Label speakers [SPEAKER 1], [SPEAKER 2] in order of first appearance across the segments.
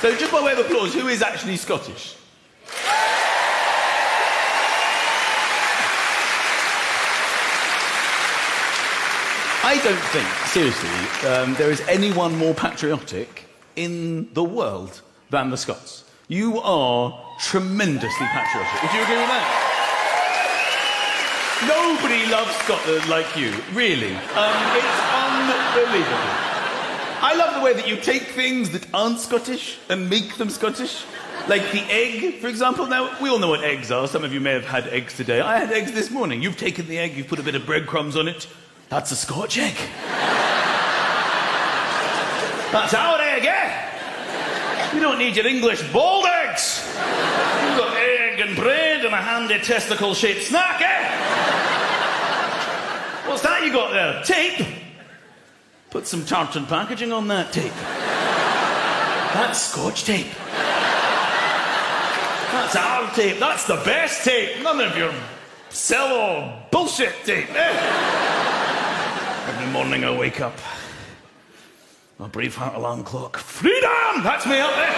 [SPEAKER 1] So just by way of applause, who is actually Scottish? I don't think, seriously, there is anyone more patriotic in the world than the Scots. You are tremendously patriotic. Would you agree with that? Nobody loves Scotland like you, really. It's unbelievable. I love the way that you take things that aren't Scottish and make them Scottish. Like the egg, for example. Now, we all know what eggs are. Some of you may have had eggs today. I had eggs this morning. You've taken the egg, you've put a bit of breadcrumbs on it. That's a Scotch egg. That's our egg, eh? You don't need your English boiled eggs. You've got egg and bread and a handy testicle-shaped snack, eh? What's that you got there? Tape? Put some tartan packaging on that tape. That's Scotch tape. That's our tape. That's the best tape. None of your cello bullshit tape, eh? Every morning I wake up. My Braveheart alarm clock. Freedom! That's me up there.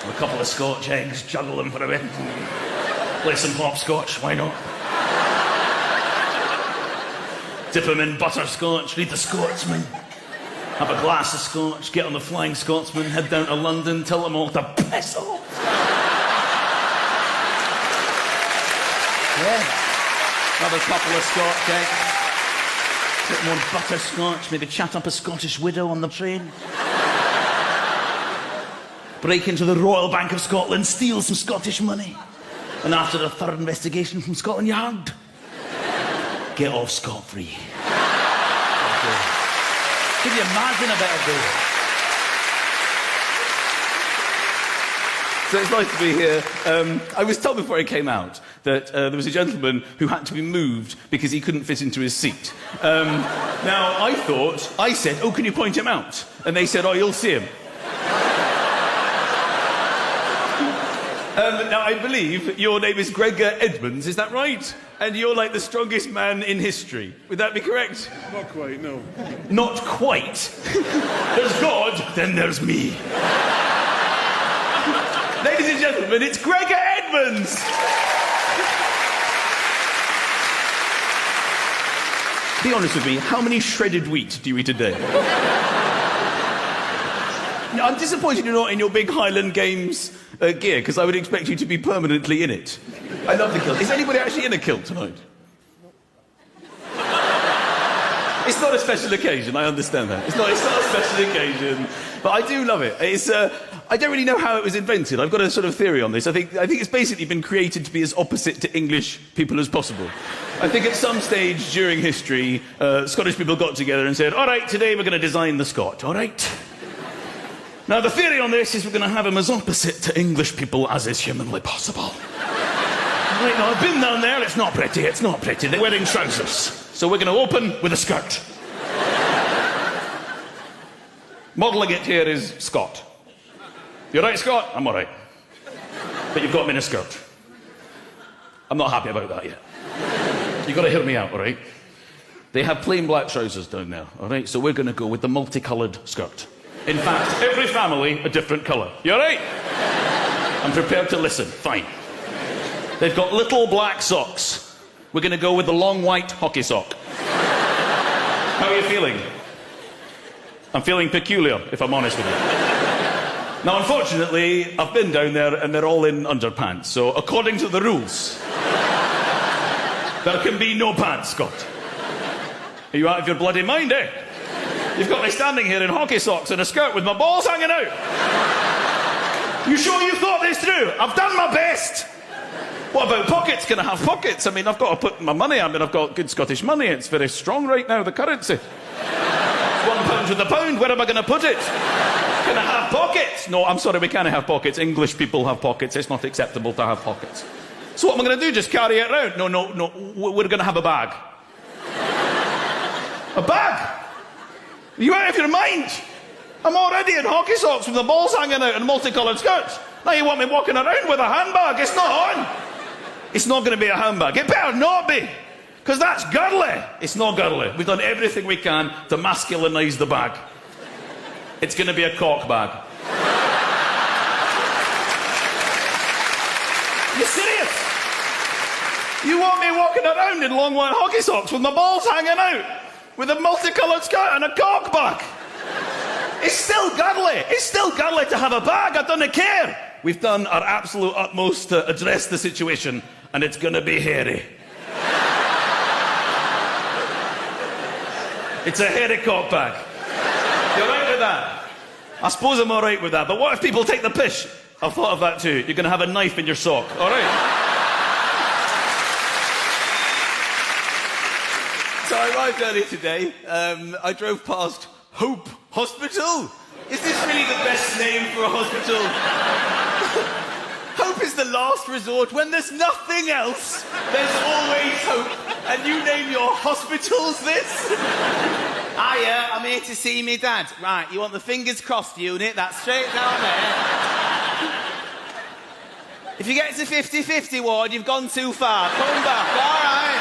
[SPEAKER 1] A couple of Scotch eggs, juggle them for a bit. Play some hopscotch, why not? Dip them in butterscotch, read the Scotsman. Have a glass of scotch, get on the Flying Scotsman, head down to London, tell them all to piss off. Yeah. Another couple of Scotch eggs. Bit more butterscotch, maybe chat up a Scottish widow on the train. Break into the Royal Bank of Scotland, steal some Scottish money. And after a thorough investigation from Scotland Yard, get off scot-free. Can you imagine a better day? So it's nice to be here. I was told before I came out that there was a gentleman who had to be moved because he couldn't fit into his seat. Now, I said, oh, can you point him out? And they said, oh, you'll see him. Now, I believe your name is Gregor Edmonds, is that right? And you're like the strongest man in history. Would that be correct?
[SPEAKER 2] Not quite, no.
[SPEAKER 1] Not quite? There's God, then there's me. Ladies and gentlemen, it's Gregor Edmonds! Be honest with me, how many shredded wheat do you eat a day? I'm disappointed you're not in your big Highland Games gear, because I would expect you to be permanently in it. I love the kilt. Is anybody actually in a kilt tonight? It's not a special occasion, I understand that. It's not a special occasion, but I do love it. I don't really know how it was invented. I've got a sort of theory on this. I think it's basically been created to be as opposite to English people as possible. I think at some stage during history, Scottish people got together and said, all right, today we're going to design the Scot, all right? Now, the theory on this is we're going to have him as opposite to English people as is humanly possible. Right, now, I've been down there, it's not pretty. They're wearing trousers. So we're going to open with a skirt. Modelling it here is Scott. You all right, Scott? I'm all right. But you've got me in a skirt. I'm not happy about that yet. You've got to hear me out, all right? They have plain black trousers down there, all right? So we're going to go with the multicoloured skirt. In fact, every family a different colour. You all right? I'm prepared to listen. Fine. They've got little black socks. We're going to go with the long white hockey sock. How are you feeling? I'm feeling peculiar, if I'm honest with you. Now, unfortunately, I've been down there and they're all in underpants. So, according to the rules, there can be no pants, Scott. Are you out of your bloody mind, eh? You've got me standing here in hockey socks and a skirt with my balls hanging out. You sure you thought this through? I've done my best. What about pockets? Can I have pockets? I mean, I've got to put my money. I mean, I've got good Scottish money. It's very strong right now, the currency. It's £1 to the pound. Where am I going to put it? Can I have pockets? No, I'm sorry, we can't have pockets. English people have pockets. It's not acceptable to have pockets. So what am I going to do? Just carry it around? No. We're going to have a bag. A bag? Are you out of your mind? I'm already in hockey socks with the balls hanging out and multicoloured skirts. Now you want me walking around with a handbag? It's not on. It's not going to be a handbag. It better not be. Because that's girly. It's not girly. We've done everything we can to masculinise the bag. It's going to be a cock bag. You serious? You want me walking around in long white hockey socks with my balls hanging out, with a multicoloured skirt and a cock bag? It's still girly. It's still girly to have a bag. I don't care. We've done our absolute utmost to address the situation, and it's going to be hairy. It's a hairy cock bag. You're right with that? I suppose I'm all right with that, but what if people take the piss? I've thought of that too. You're going to have a knife in your sock, all right?
[SPEAKER 2] So I arrived earlier today. I drove past Hope Hospital. Is this really the best name for a hospital? Hope is the last resort. When there's nothing else, there's always hope. And you name your hospitals this? Hiya, I'm here to see me dad. Right, you want the fingers crossed unit? That's straight down there. If you get to 50-50 ward, you've gone too far. Come back, all right?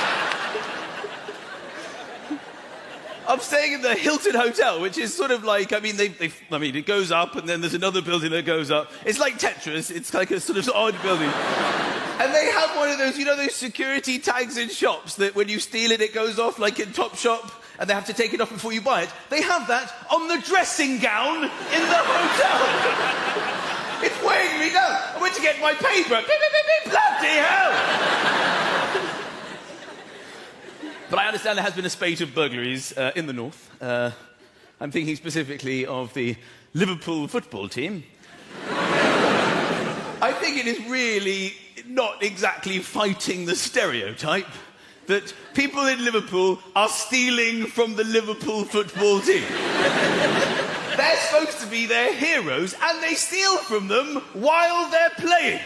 [SPEAKER 2] I'm staying in the Hilton Hotel, which is sort of like, it goes up and then there's another building that goes up. It's like Tetris. It's like a sort of odd building. And they have one of those, you know, those security tags in shops that when you steal it, it goes off, like in Topshop, and they have to take it off before you buy it. They have that on the dressing gown in the hotel. It's weighing me down. I went to get my paper. Bloody hell! But I understand there has been a spate of burglaries in the north. I'm thinking specifically of the Liverpool football team. I think it is really not exactly fighting the stereotype that people in Liverpool are stealing from the Liverpool football team. They're supposed to be their heroes, and they steal from them while they're playing.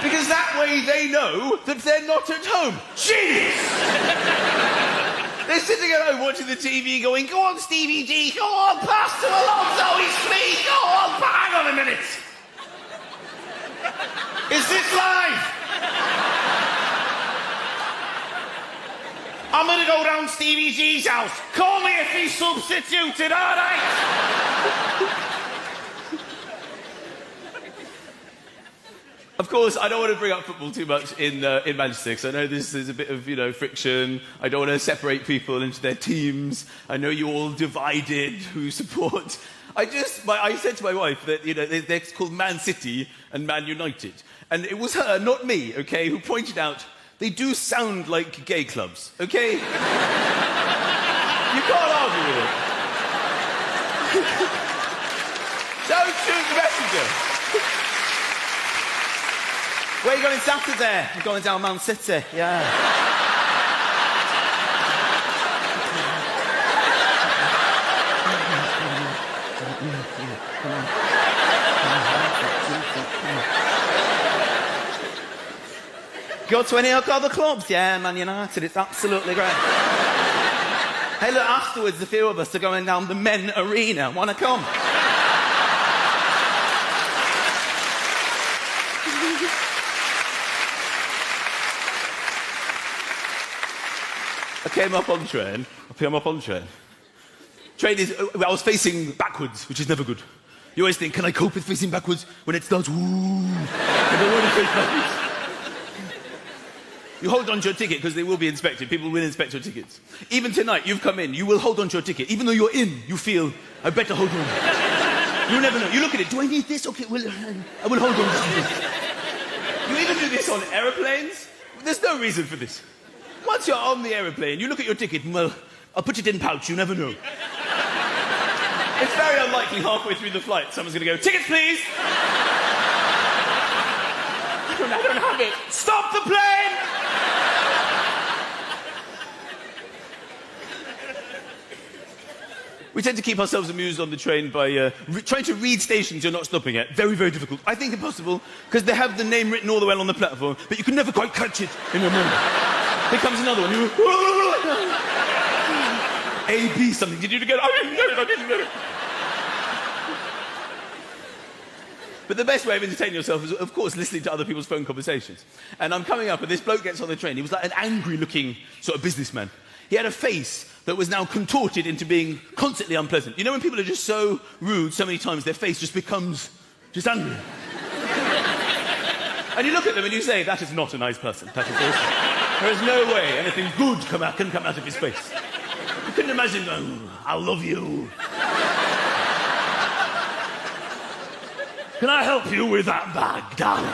[SPEAKER 2] Because that way they know that they're not at home. Genius! They're sitting at home watching the TV going, go on, Stevie G, go on, pass to Alonso, he's free, go on, hang on a minute. Is this live? I'm going to go round Stevie G's house. Call me if he's substituted, all right? Of course, I don't want to bring up football too much in Manchester, because I know this is a bit of, friction. I don't want to separate people into their teams. I know you're all divided who support. I said to my wife that, they're called Man City and Man United. And it was her, not me, okay, who pointed out they do sound like gay clubs, okay? You can't argue with it. Don't shoot the messenger. Where are you going Saturday? I'm going down Man City, yeah. Go to any of the other clubs? Yeah, Man United, it's absolutely great. Hey, look, afterwards, a few of us are going down the men arena. Want to come? I came up on the train. I was facing backwards, which is never good. You always think, can I cope with facing backwards? When it starts, ooh, I don't want to face backwards. You hold on to your ticket because they will be inspected. People will inspect your tickets. Even tonight, you've come in, you will hold on to your ticket. Even though you're in, you feel, I better hold on. You never know. You look at it, do I need this? Okay, well, I will hold on to this. You even do this on aeroplanes. There's no reason for this. Once you're on the aeroplane, you look at your ticket, and, well, I'll put it in pouch, you never know. It's very unlikely halfway through the flight, someone's going to go, tickets, please! I don't have it. Stop the plane! We tend to keep ourselves amused on the train by trying to read stations you're not stopping at. Very, very difficult. I think impossible, because they have the name written all the way on the platform, but you can never quite catch it in your memory. Here comes another one. You A, B, something. Did you get it? I didn't get it. But the best way of entertaining yourself is, of course, listening to other people's phone conversations. And I'm coming up, and this bloke gets on the train. He was like an angry-looking sort of businessman. He had a face that was now contorted into being constantly unpleasant. You know when people are just so rude so many times, their face just becomes just angry. And you look at them and you say, that is not a nice person. That is awesome. There is no way anything good can come out of his face. You couldn't imagine, oh, I love you. Can I help you with that bag, darling?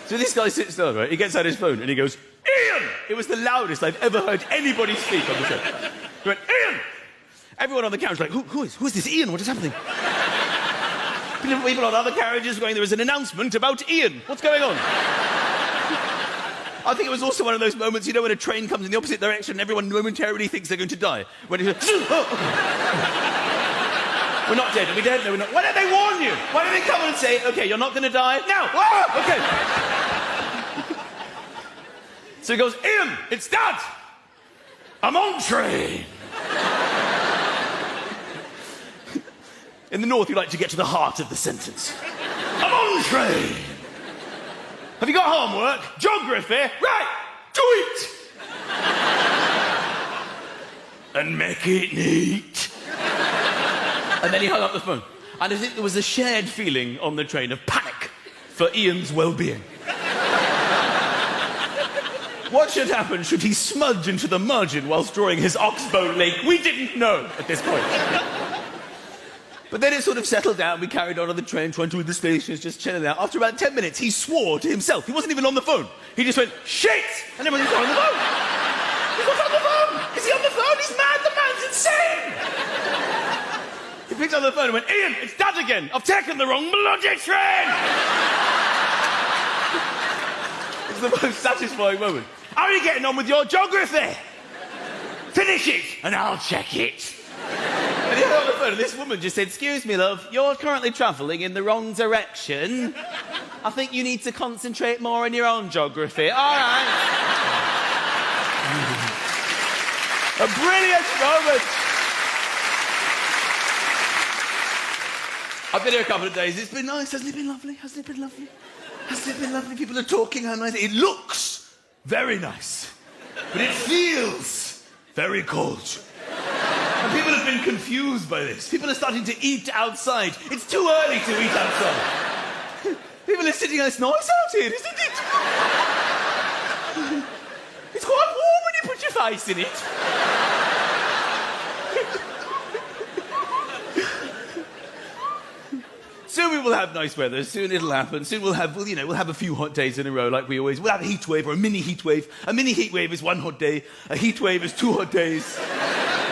[SPEAKER 2] So this guy sits down, right? He gets out his phone and he goes, Ian! It was the loudest I've ever heard anybody speak on the show. He went, Ian! Everyone on the carriage was like, who is this Ian? What is happening? People on other carriages going, there is an announcement about Ian. What's going on? I think it was also one of those moments, you know, when a train comes in the opposite direction and everyone momentarily thinks they're going to die. When it's we're not dead. Are we dead? No, we're not. Why don't they warn you? Why don't they come and say, okay, you're not going to die? Now! Oh, okay. So he goes, Ian, it's Dad! I'm on train! In the north, you like to get to the heart of the sentence. I'm on train! Have you got homework? Geography? Right! Do it! And make it neat. And then he hung up the phone. And I think there was a shared feeling on the train of panic for Ian's well-being. What should happen should he smudge into the margin whilst drawing his oxbow lake? We didn't know at this point. But then it sort of settled down. We carried on the train, trying to read the stations, just chilling out. After about 10 minutes, he swore to himself. He wasn't even on the phone. He just went, shit! And everyone was on the phone. He's not on the phone! Is he on the phone? He's mad! The man's insane! He picked up the phone and went, Ian, it's Dad again. I've taken the wrong bloody train! It's the most satisfying moment. How are you getting on with your geography? Finish it, and I'll check it. And he hung up the phone, and this woman just said, excuse me, love, you're currently travelling in the wrong direction. I think you need to concentrate more on your own geography. All right. A brilliant moment. I've been here a couple of days. It's been nice. Hasn't it been lovely? Hasn't it been lovely? Hasn't it been lovely? People are talking how nice. It looks very nice. But it feels very cold. And people have been confused by this. People are starting to eat outside. It's too early to eat outside. People are sitting there, it's nice out here, isn't it? It's quite warm when you put your face in it. Soon we will have nice weather. Soon it'll happen. Soon we'll have a few hot days in a row like we always. We'll have a heat wave or a mini heat wave. A mini heat wave is one hot day. A heat wave is 2 hot days.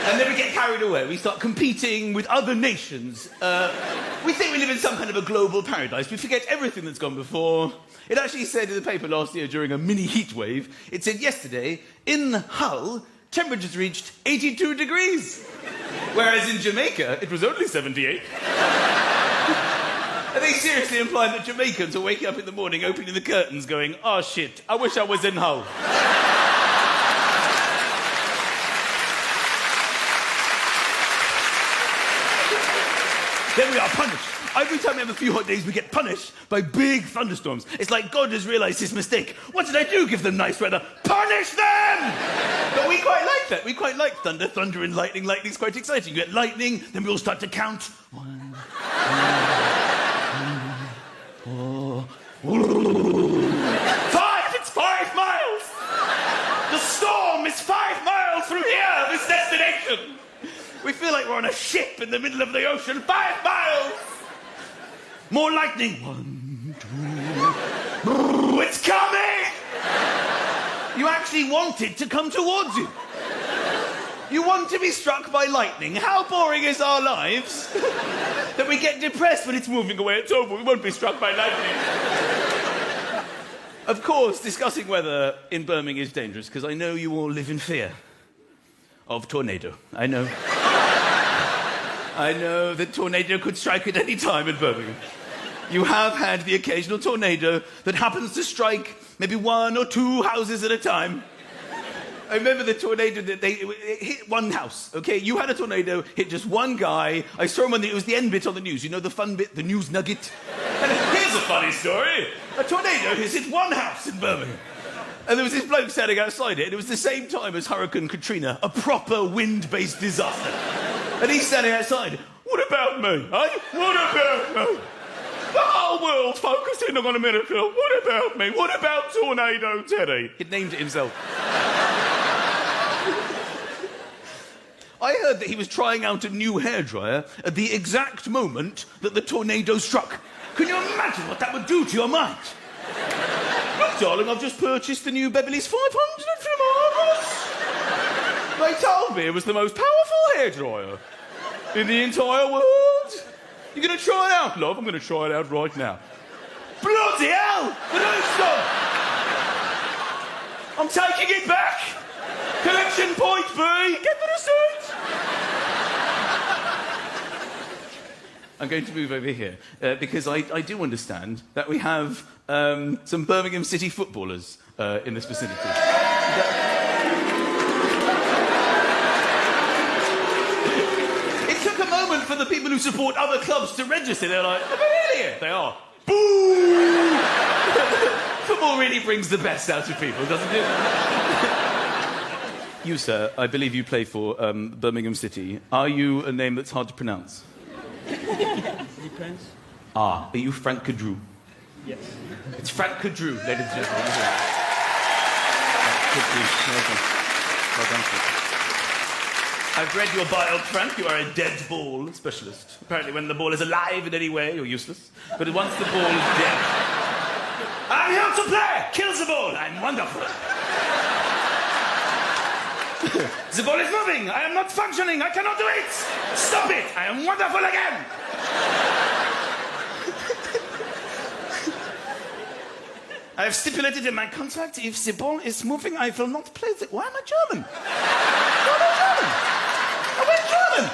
[SPEAKER 2] And then we get carried away. We start competing with other nations. We think we live in some kind of a global paradise. We forget everything that's gone before. It actually said in the paper last year during a mini heat wave, it said yesterday, in Hull, temperatures reached 82 degrees. Whereas in Jamaica, it was only 78. Are they seriously implying that Jamaicans are waking up in the morning, opening the curtains, going, oh shit, I wish I was in Hull. Then we are punished. Every time we have a few hot days, we get punished by big thunderstorms. It's like God has realised his mistake. What did I do? Give them nice weather. Punish them! But we quite like that. We quite like thunder. Thunder and lightning. Lightning's quite exciting. You get lightning, then we all start to count. 1, 2, 3, 4. 5! It's 5 miles! The storm is 5 miles from here, this destination! We feel like we're on a ship in the middle of the ocean. 5 miles! More lightning. 1, 2. It's coming! You actually want it to come towards you. You want to be struck by lightning. How boring is our lives that we get depressed when it's moving away. It's over. We won't be struck by lightning. Of course, discussing weather in Birmingham is dangerous because I know you all live in fear of tornado. I know. I know that tornado could strike at any time in Birmingham. You have had the occasional tornado that happens to strike maybe 1 or 2 houses at a time. I remember the tornado that it hit one house, okay? You had a tornado, hit just one guy. I saw him it was the end bit on the news. You know the fun bit, the news nugget? And here's a funny story. A tornado has hit one house in Birmingham. And there was this bloke standing outside it, and it was the same time as Hurricane Katrina, a proper wind-based disaster. And he's standing outside. What about me? Eh? What about me? The whole world's focusing on America. What about me? What about Tornado Teddy? He'd named it himself. I heard that he was trying out a new hairdryer at the exact moment that the tornado struck. Can you imagine what that would do to your mind? Look, darling, I've just purchased the new Beverly's 500 from Argos. They told me it was the most powerful hairdryer in the entire world. You going to try it out, love? I'm going to try it out right now. Bloody hell! The news stop! I'm taking it back! Collection point B! Get the receipt! I'm going to move over here because I do understand that we have some Birmingham City footballers in this vicinity. It took a moment for the people who support other clubs to register. They're like, are they really here? They are. Boo! Football really brings the best out of people, doesn't it? You, sir, I believe you play for Birmingham City. Are you a name that's hard to pronounce?
[SPEAKER 3] Depends.
[SPEAKER 2] Are you Frank Cadrew?
[SPEAKER 3] Yes.
[SPEAKER 2] It's Frank Cadrew, ladies and gentlemen. Well done, sir. I've read your bio, Frank. You are a dead ball specialist. Apparently, when the ball is alive in any way, you're useless. But once the ball is dead... I'm here to play! Kills the ball! I'm wonderful! The ball is moving! I am not functioning! I cannot do it! Stop it! I am wonderful again! I have stipulated in my contract, if the ball is moving, I will not play the... Why am I German? Why am I German? I went German!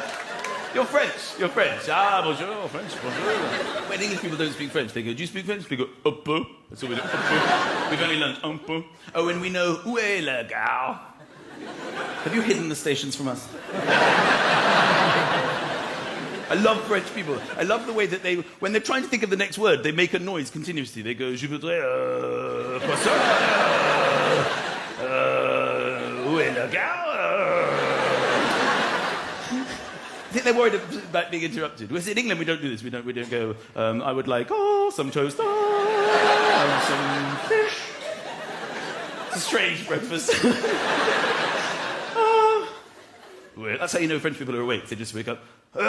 [SPEAKER 2] You're French. You're French. Ah, bonjour, French, bonjour. When English people don't speak French, they go, do you speak French? They go, un peu. That's all we do. Un peu. We've only learned un peu. Oh, and we know, où est le gars? Have you hidden the stations from us? I love French people. I love the way that they, when they're trying to think of the next word, they make a noise continuously. They go, je voudrais, poisson, où est le gars? I think they're worried about being interrupted. Whereas in England, we don't do this. We don't go, I would like, some toast, and some fish. It's a strange breakfast. That's how you know French people are awake. They just wake up. Wake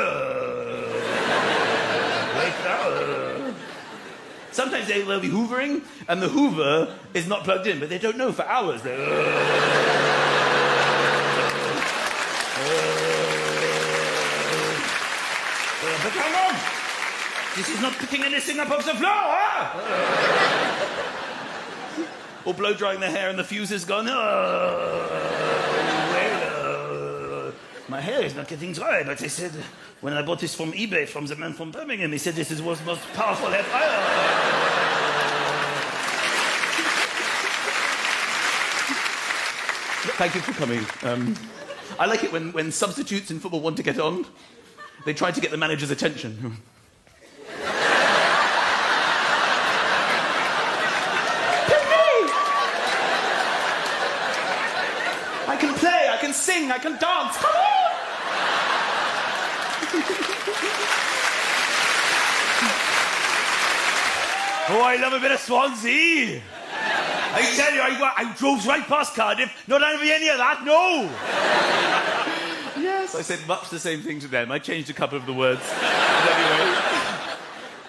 [SPEAKER 2] up. Sometimes they'll be hoovering, and the hoover is not plugged in, but they don't know for hours. But come on! This is not picking anything up off the floor, huh? Or blow drying their hair and the fuse is gone. My hair is not getting dry, but they said, when I bought this from eBay from the man from Birmingham, he said this was the most powerful hair. Thank you for coming. I like it when substitutes in football want to get on. They try to get the manager's attention. I can play, I can sing, I can dance. Come on! Oh, I love a bit of Swansea. I tell you, I drove right past Cardiff. Not having any of that, no. Yes, I said much the same thing to them. I changed a couple of the words. But anyway,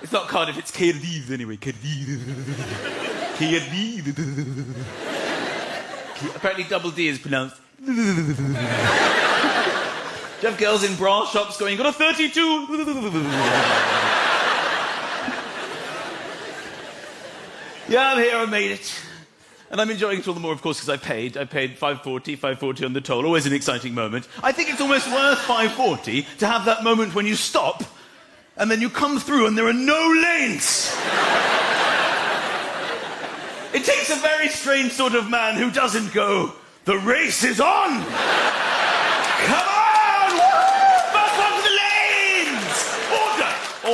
[SPEAKER 2] it's not Cardiff, it's Cardiff anyway. Cardiff. Apparently double D is pronounced. Do you have girls in bra shops going, got a 32? Yeah, I'm here, I made it. And I'm enjoying it all the more, of course, because I paid $5.40 on the toll. Always an exciting moment. I think it's almost worth $5.40 to have that moment when you stop, and then you come through and there are no lanes. It takes a very strange sort of man who doesn't go, the race is on! Come on! First one to the lanes!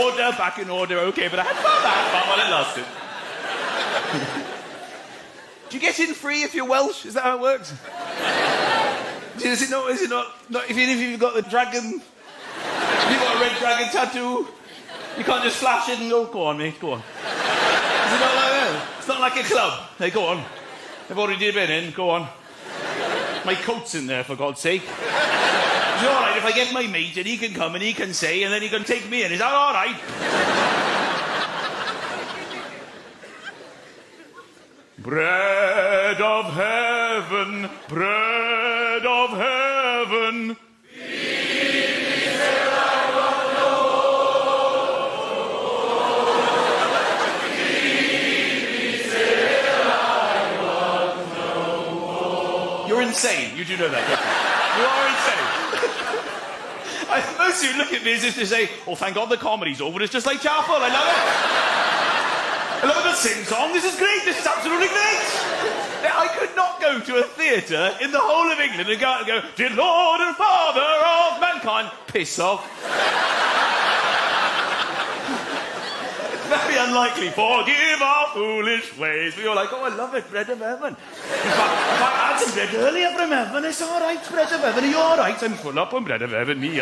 [SPEAKER 2] Order, back in order, okay, but I had fun while it lasted. Do you get in free if you're Welsh? Is that how it works? Is it not, even if you've got the dragon, if you've got a red dragon tattoo, you can't just flash it and go on, mate, go on. Is it not like that? It's not like a club. Hey, go on. I've already been in, go on. My coat's in there, for God's sake. Is it all right if I get my mate and he can come and he can say and then he can take me in? Is that all right?
[SPEAKER 1] Bread of heaven, bread of heaven.
[SPEAKER 2] You're insane. You do know that, don't you? You are insane. Most of you look at me as if to say, oh, thank God the comedy's over. It's just like chapel. I love it. I love the sing-song. This is great. This is absolutely great. I could not go to a theatre in the whole of England and go out and go, dear Lord and Father of mankind. Piss off. It's very unlikely. Forgive our foolish ways. We were like, oh, I love it. Bread of heaven. In fact, I had some bread earlier from heaven. It's all right, bread of heaven. Are you all right? I'm full up on bread of heaven. Me,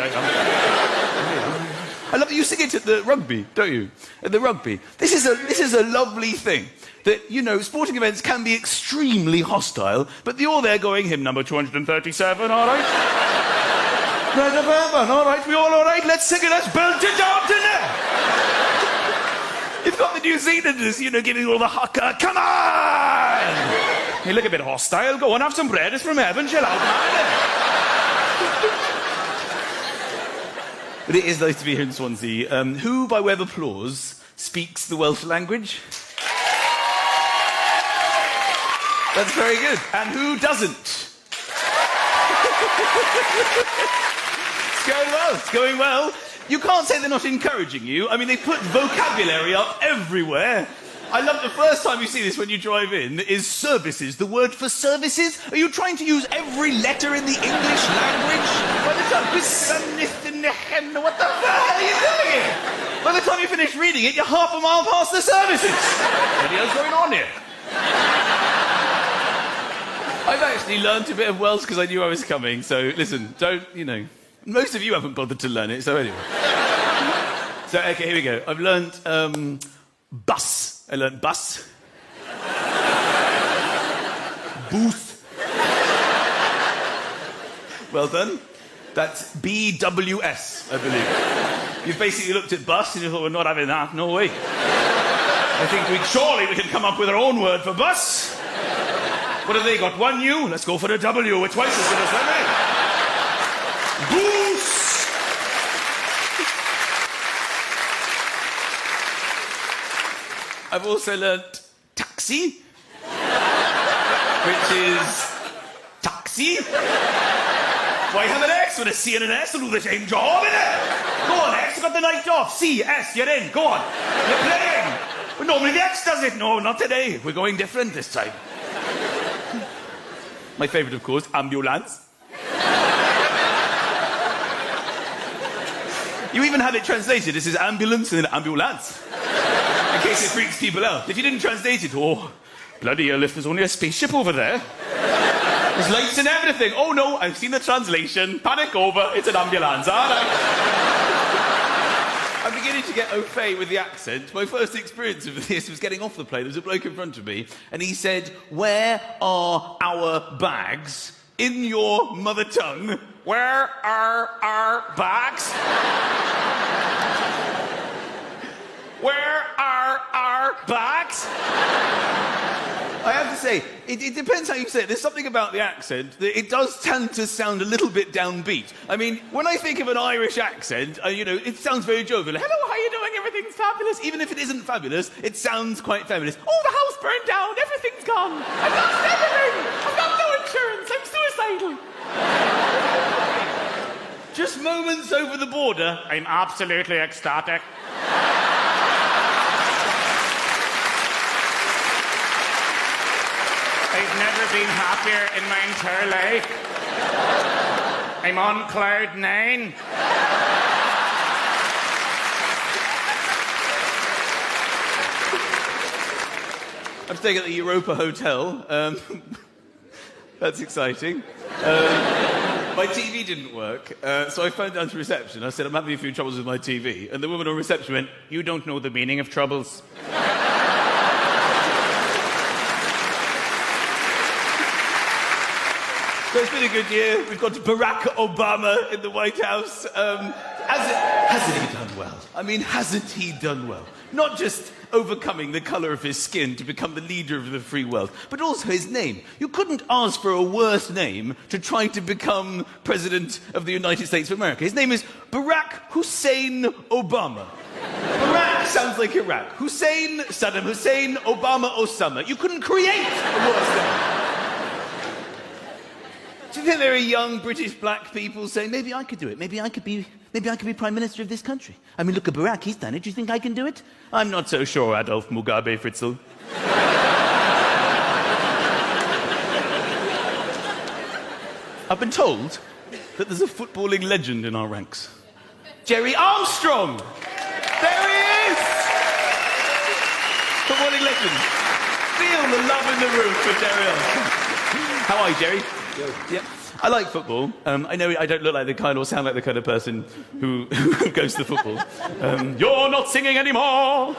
[SPEAKER 2] I love that you sing it at the rugby, don't you? At the rugby. This is a lovely thing. That, you know, sporting events can be extremely hostile, but you're there going, hymn number 237, all right? Bread of heaven, all right, we all right? Let's sing it, let's belt it out tonight. You've got the New Zealanders, you know, giving all the haka, come on! You look a bit hostile, go on, have some bread, it's from heaven, chill out, man. But it is nice to be here in Swansea. Who, by way of applause, speaks the Welsh language? That's very good. And who doesn't? It's going well. It's going well. You can't say they're not encouraging you. I mean, they put vocabulary up everywhere. I love the first time you see this when you drive in is services. The word for services? Are you trying to use every letter in the English language? By the time what the hell are you doing here? By the time you finish reading it, you're half a mile past the services. What else going on here? I've actually learnt a bit of Welsh because I knew I was coming. So listen, don't, you know, most of you haven't bothered to learn it. So anyway. So, okay, here we go. I've learnt bus. I learnt bus. Booth. Well done. That's BWS, I believe. You've basically looked at bus and you thought, we're not having that. No way. I think surely we can come up with our own word for bus. What have they got? One U? Let's go for a W. It's twice as good as that, eh? Boost! I've also learnt taxi, which is taxi. Why have an X with a C and an S to do the same job, innit? Go on, X, got the night off. C, S, you're in. Go on. You're playing. But normally the X does it. No, not today. We're going different this time. My favourite, of course, ambulance. You even have it translated. This is ambulance and then ambulance. In case it freaks people out. If you didn't translate it, oh, bloody hell, if there's only a spaceship over there. There's lights and everything. Oh no, I've seen the translation. Panic over, it's an ambulance. All right. I'm beginning to get au fait with the accent. My first experience of this was getting off the plane. There was a bloke in front of me, and he said, where are our bags? In your mother tongue, where are our bags? Where are our bags? I have to say, it depends how you say it. There's something about the accent that it does tend to sound a little bit downbeat. I mean, when I think of an Irish accent, you know, it sounds very jovial. Hello, how are you doing? Everything's fabulous. Even if it isn't fabulous, it sounds quite fabulous. Oh, the house burned down. Everything's gone. I've lost everything. I've got no insurance. I'm suicidal. Just moments over the border, I'm absolutely ecstatic. I've never been happier in my entire life. I'm on cloud 9. I'm staying at the Europa Hotel. That's exciting. My TV didn't work, so I phoned down to reception. I said, I'm having a few troubles with my TV. And the woman on reception went, you don't know the meaning of troubles. So it's been a good year. We've got Barack Obama in the White House. Hasn't he done well? I mean, hasn't he done well? Not just overcoming the colour of his skin to become the leader of the free world, but also his name. You couldn't ask for a worse name to try to become President of the United States of America. His name is Barack Hussein Obama. Barack sounds like Iraq. Hussein, Saddam Hussein, Obama, Osama. You couldn't create a worse name. Do you think there are young British black people saying, maybe I could do it, maybe I could be Prime Minister of this country? I mean, look at Barack, he's done it. Do you think I can do it? I'm not so sure, Adolf Mugabe Fritzl. I've been told that there's a footballing legend in our ranks. Jerry Armstrong! There he is! Footballing legend. Feel the love in the room for Jerry Armstrong. How are you, Jerry? Good. Yeah. I like football. I know I don't look like the kind or sound like the kind of person who goes to football. You're not singing anymore!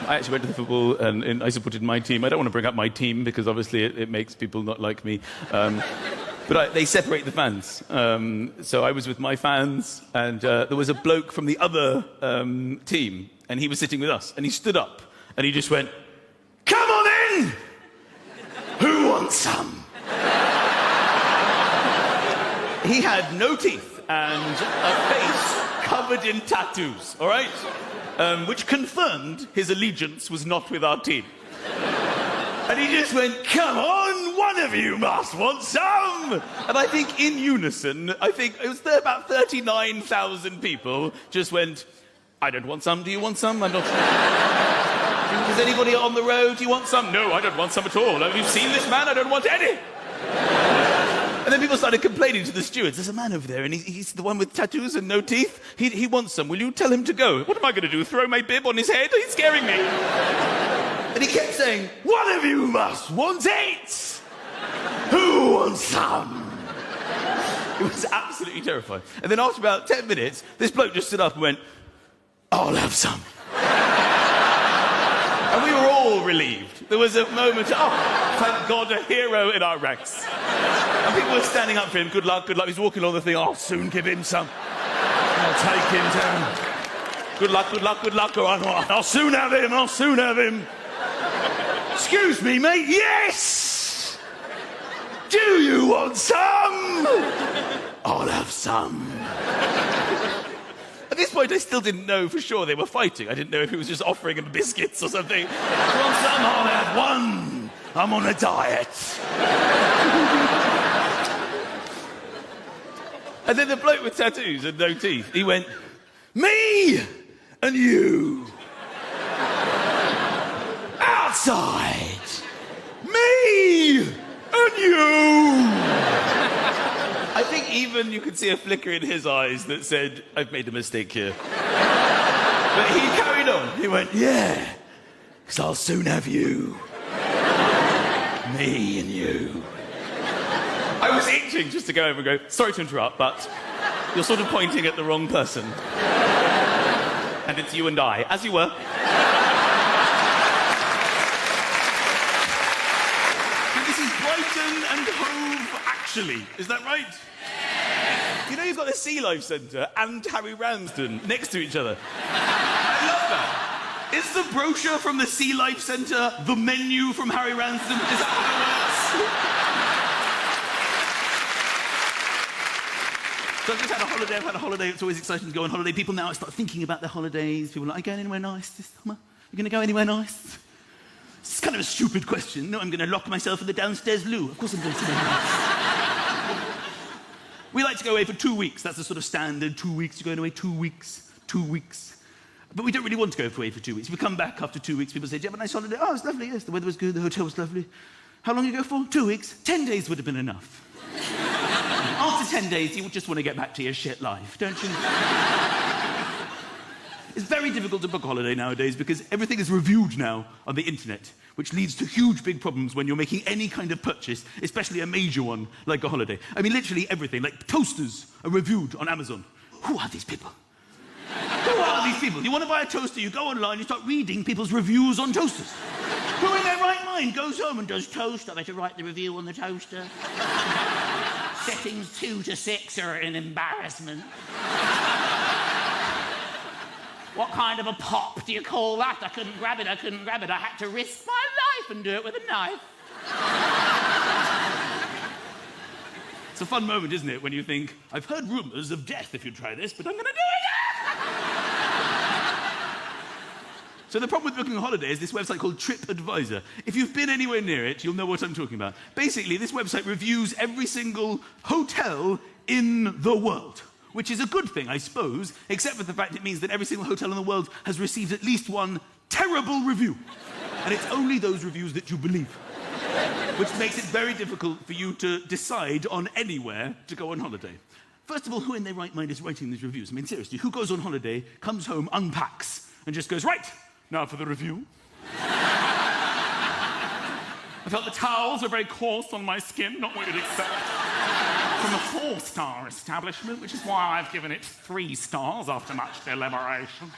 [SPEAKER 2] I actually went to the football and I supported my team. I don't want to bring up my team because obviously it makes people not like me. But they separate the fans. So I was with my fans and there was a bloke from the other team and he was sitting with us and he stood up and he just went, "Come on in! Who wants some?" He had no teeth and a face covered in tattoos, all right? Which confirmed his allegiance was not with our team. And he just went, "Come on, one of you must want some!" And I think in unison, it was about 39,000 people just went, "I don't want some, do you want some? I'm not sure. Is anybody on the road? Do you want some?" "No, I don't want some at all. Have you seen this man? I don't want any." And then people started complaining to the stewards. "There's a man over there, and he's the one with tattoos and no teeth. He wants some. Will you tell him to go?" "What am I going to do? Throw my bib on his head? He's scaring me." And he kept saying, "One of you must want it. Who wants some?" It was absolutely terrifying. And then after about 10 minutes, this bloke just stood up and went, "I'll have some." And we were all relieved. There was a moment, thank God, a hero in our ranks. And people were standing up for him, good luck, good luck. He's walking along the thing, "I'll soon give him some. I'll take him down. Good luck, good luck, good luck. I'll soon have him, I'll soon have him." "Excuse me, mate, yes! Do you want some?" "I'll have some." At this point, I still didn't know for sure they were fighting. I didn't know if he was just offering him biscuits or something. "You want some? I'll have one. I'm on a diet." And then the bloke with tattoos and no teeth, he went, "Me and you. Outside. Me and you." I think even you could see a flicker in his eyes that said, "I've made a mistake here." But he carried on. He went, "Yeah, because I'll soon have you. Me and you." I was itching just to go over and go, "Sorry to interrupt, but you're sort of pointing at the wrong person. And it's you and I," as you were. So this is Brighton and Hove, actually. Is that right? You know you've got the Sea Life Centre and Harry Ramsden next to each other. I love that. Is the brochure from the Sea Life Centre the menu from Harry Ramsden? Is that how it works? So I've just had a holiday. It's always exciting to go on holiday. People now start thinking about their holidays. People are like, "Are you going anywhere nice this summer? You going to go anywhere nice?" It's kind of a stupid question. "No, I'm going to lock myself in the downstairs loo." Of course I'm going somewhere nice. We like to go away for 2 weeks. That's the sort of standard. 2 weeks. You're going away 2 weeks. 2 weeks. But we don't really want to go away for 2 weeks. We come back after 2 weeks. People say, "Do you have a nice holiday?" "Oh, it's lovely, yes. The weather was good. The hotel was lovely." "How long you go for?" 2 weeks. 10 days would have been enough. After 10 days, you would just want to get back to your shit life, don't you? It's very difficult to book a holiday nowadays because everything is reviewed now on the internet, which leads to huge big problems when you're making any kind of purchase, especially a major one like a holiday. I mean, literally everything, like toasters are reviewed on Amazon. Who are these people? Who are these people? You want to buy a toaster, you go online, you start reading people's reviews on toasters. Who in their right mind goes home and does toast? I better write the review on the toaster. Settings 2 to 6 are an embarrassment. What kind of a pop do you call that? I couldn't grab it. I had to risk my life and do it with a knife. It's a fun moment, isn't it, when you think, I've heard rumours of death if you try this, but I'm going to do it! So the problem with booking a holiday is this website called TripAdvisor. If you've been anywhere near it, you'll know what I'm talking about. Basically, this website reviews every single hotel in the world, which is a good thing, I suppose, except for the fact it means that every single hotel in the world has received at least one terrible review. And it's only those reviews that you believe, which makes it very difficult for you to decide on anywhere to go on holiday. First of all, who in their right mind is writing these reviews? I mean, seriously, who goes on holiday, comes home, unpacks, and just goes, right, now for the review. I felt the towels were very coarse on my skin, not what you'd expect from a 4-star establishment, which is why I've given it 3 stars after much deliberation.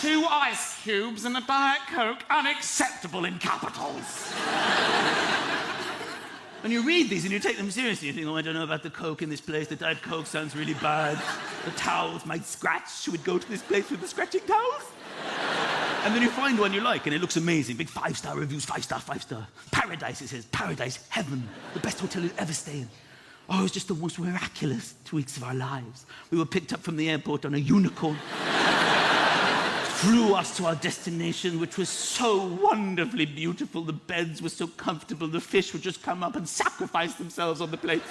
[SPEAKER 2] 2 ice cubes and a Diet Coke, unacceptable in capitals. And you read these and you take them seriously. You think, oh, I don't know about the Coke in this place. The Diet Coke sounds really bad. The towels might scratch. Should we go to this place with the scratching towels? And then you find one you like, and it looks amazing. Big 5-star reviews, 5-star, 5-star. Paradise, it says. Paradise, heaven. The best hotel you'd ever stay in. Oh, it was just the most miraculous 2 weeks of our lives. We were picked up from the airport on a unicorn. Flew us to our destination, which was so wonderfully beautiful. The beds were so comfortable. The fish would just come up and sacrifice themselves on the plate.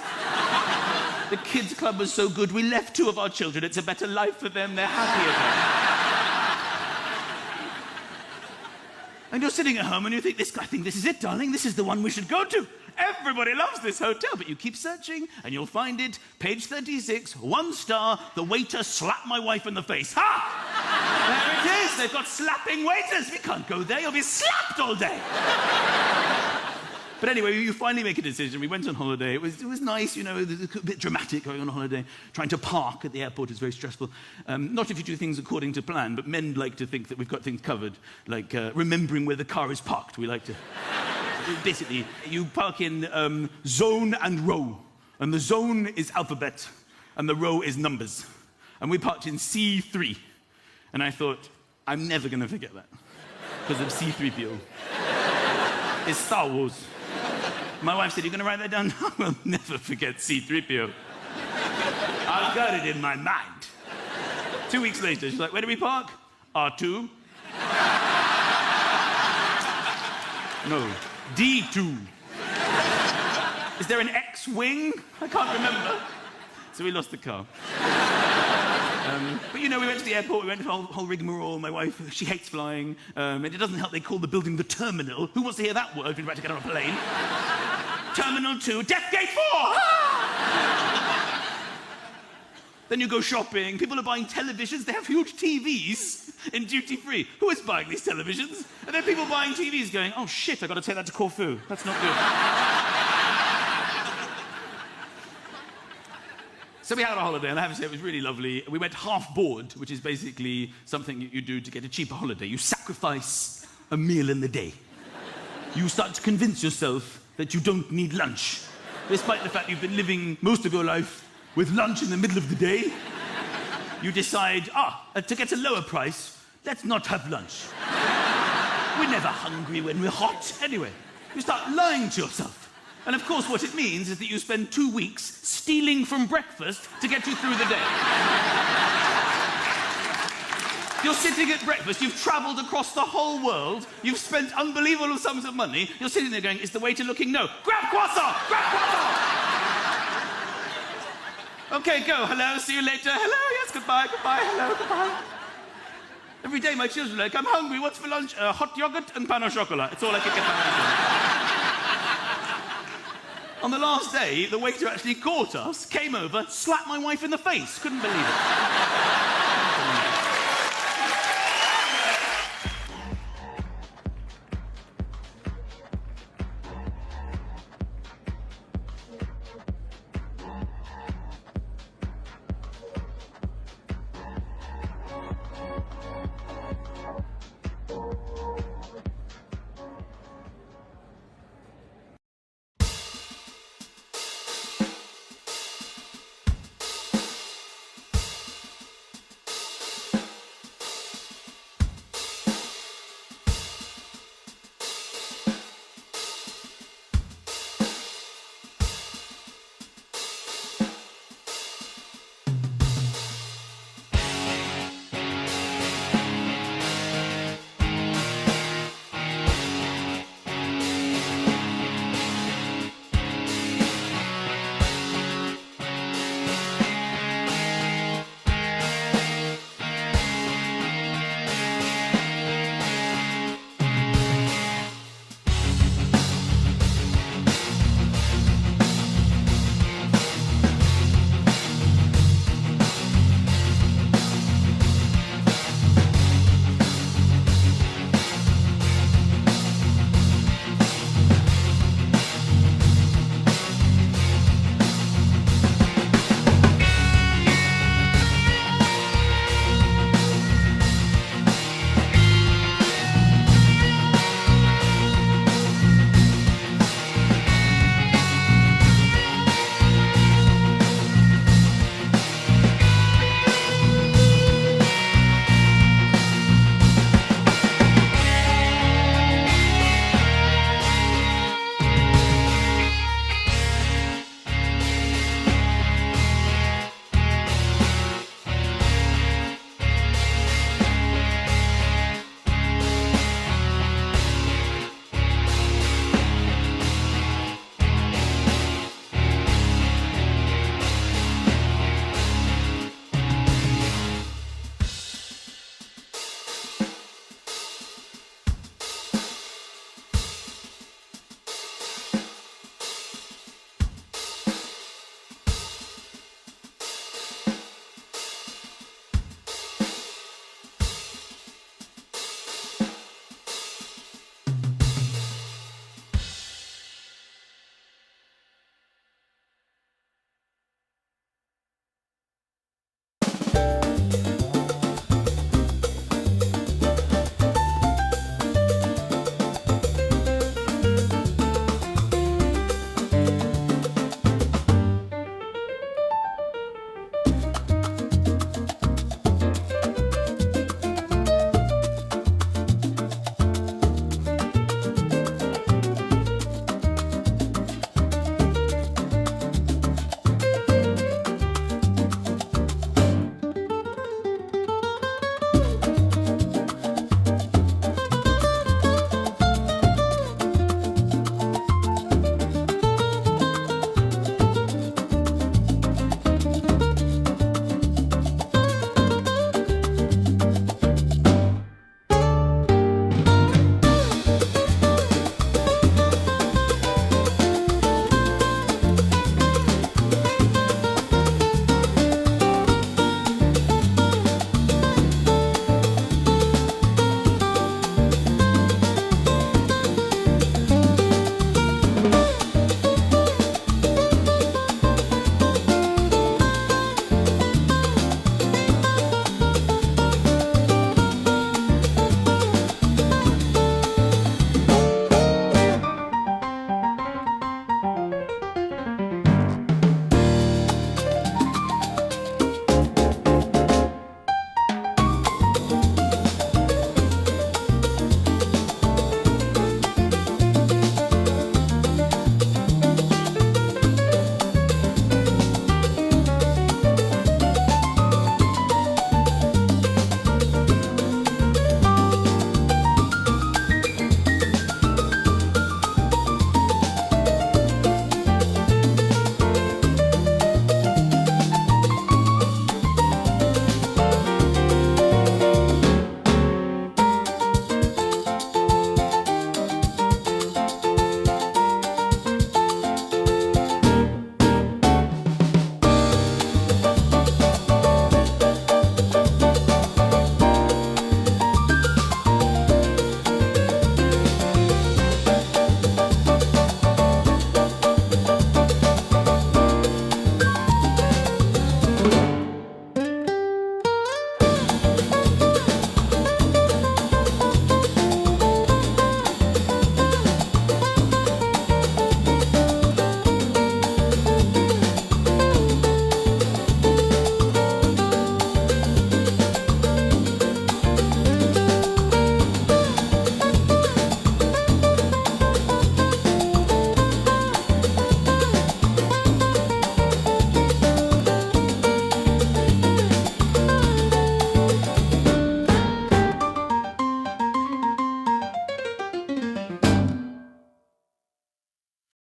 [SPEAKER 2] The kids' club was so good. We left 2 of our children. It's a better life for them. They're happier. And you're sitting at home and you think, I think this is it, darling. This is the one we should go to. Everybody loves this hotel, but you keep searching and you'll find it. Page 36, 1 star, the waiter slapped my wife in the face. Ha! There it is. They've got slapping waiters. We can't go there. You'll be slapped all day. But anyway, you finally make a decision. We went on holiday. It was nice, you know, a bit dramatic going on holiday. Trying to park at the airport is very stressful. Not if you do things according to plan, but men like to think that we've got things covered, like remembering where the car is parked. We like to... Basically, you park in zone and row. And the zone is alphabet, and the row is numbers. And we parked in C3. And I thought, I'm never going to forget that. Because of C3PO. It's Star Wars. My wife said, you're going to write that down? I will never forget C3PO. I've got it in my mind. 2 weeks later, she's like, where do we park? R2. No, D2. Is there an X-wing? I can't remember. So we lost the car. But you know, we went to the airport, we went to the whole rigmarole. My wife, she hates flying. And it doesn't help they call the building the terminal. Who wants to hear that word when you're about to get on a plane? Terminal 2, Death Gate 4! Then you go shopping. People are buying televisions. They have huge TVs in duty-free. Who is buying these televisions? And then people buying TVs going, oh shit, I've got to take that to Corfu. That's not good. So we had a holiday, and I have to say it was really lovely. We went half board, which is basically something you do to get a cheaper holiday. You sacrifice a meal in the day. You start to convince yourself that you don't need lunch, despite the fact you've been living most of your life with lunch in the middle of the day. You decide, to get a lower price, let's not have lunch. We're never hungry when we're hot. Anyway, you start lying to yourself. And of course, what it means is that you spend 2 weeks stealing from breakfast to get you through the day. You're sitting at breakfast, you've travelled across the whole world, you've spent unbelievable sums of money, you're sitting there going, is the waiter looking? No. Grab croissant! Grab croissant! Okay, go. Hello, see you later. Hello, yes, goodbye, goodbye, hello, goodbye. Every day my children are like, I'm hungry, what's for lunch? Hot yogurt and pain au chocolat. It's all I can get my hands on. On the last day, the waiter actually caught us, came over, slapped my wife in the face. Couldn't believe it.